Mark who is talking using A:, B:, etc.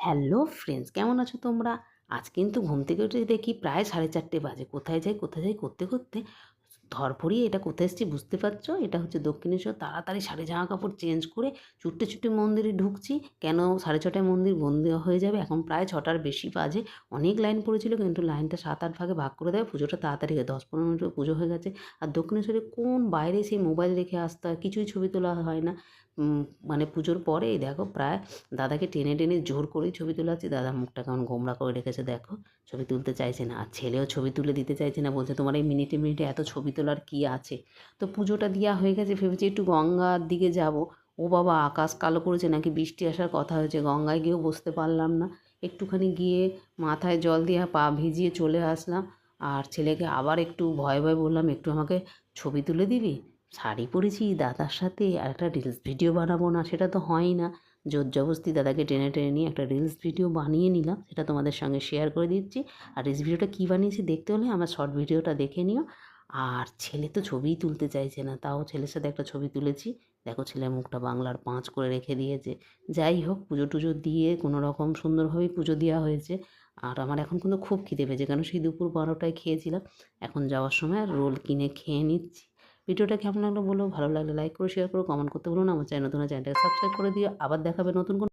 A: Hello friends, কেমন আছো তোমরা? আজ কিন্তু ঘুম থেকে উঠে দেখি প্রায় 4:30 বাজে। কোথায় যাই করতে করতে ধরফড়িয়ে এটা কোথায় এসেছি বুঝতে পারছো? এটা হচ্ছে দক্ষিণেশ্বর। তাড়াতাড়ি শাড়ি জামা কাপড় চেঞ্জ করে ছুটতে ছুটতে মন্দিরে ঢুকছি। কেন 6:30টায় মন্দির বন্ধ হয়ে যাবে, এখন প্রায় 6টার বেশি বাজে। অনেক লাইন পড়েছিল, কিন্তু লাইনটা 7-8 ভাগে ভাগ করে দেয়। পুজোটা তাড়াতাড়ি হয়, 10-15 মিনিটে পুজো হয়ে গেছে। আর দক্ষিণেশ্বরে কোন বাইরে সেই মোবাইল রেখে আসতে হয়, কিছুই ছবি তোলা হয় না। মানে পুজোর পরে এই দেখো প্রায় দাদাকে টেনে টেনে জোর করেই ছবি তোলাচ্ছি। দাদা মুখটা কেমন গোমড়া করে রেখেছে দেখো, ছবি তুলতে চাইছে না। আর ছেলেও ছবি তুলে দিতে চাইছে না, বলছে তোমার এই মিনিটে মিনিটে এত ছবি তোলার কী আছে। তো পুজোটা দেওয়া হয়ে গেছে, ভেবেছি একটু গঙ্গার দিকে যাব। ও বাবা, আকাশ কালো করেছে, নাকি বৃষ্টি আসার কথা হয়েছে। গঙ্গায় গিয়েও বসতে পারলাম না। একটুখানি গিয়ে মাথায় জল দিয়ে পা ভিজিয়ে চলে আসলাম। আর ছেলেকে আবার একটু ভয় ভয় বললাম, একটু আমাকে ছবি তুলে দিবি। শাড়ি পরেছি দাদার সাথে, আর একটা রিলস ভিডিও বানাবো না, সেটা তো হয়ই না। জোর জবরদস্তি দাদাকে টেনে টেনে নিয়ে একটা রিলস ভিডিও বানিয়ে নিলাম, সেটা তোমাদের সঙ্গে শেয়ার করে দিচ্ছি। আর রিলস ভিডিওটা কী বানিয়েছি দেখতে হলে আমার শর্ট ভিডিওটা দেখে নিও। আর ছেলে তো ছবিই তুলতে চাইছে না, তাও ছেলের সাথে একটা ছবি তুলেছি। দেখো ছেলের মুখটা বাংলার 5 করে রেখে দিয়েছে। যাই হোক, পুজো টুজো দিয়ে কোনো রকম সুন্দরভাবেই পুজো দেওয়া হয়েছে। আর আমার এখন কিন্তু খুব খিদে পেয়েছে, কেন সেই দুপুর 12টায় খেয়েছিলাম। এখন যাওয়ার সময় রোল কিনে খেয়ে নিচ্ছি। ভিডিওটা কেমন লাগলো বলো, ভালো লাগলে লাইক করো, শেয়ার করো, কমেন্ট করতে ভুলো না। আমার চ্যানেল নতুন, চ্যানেলটাকে সাবস্ক্রাইব করে দিও। আবার দেখাবে নতুন কোনো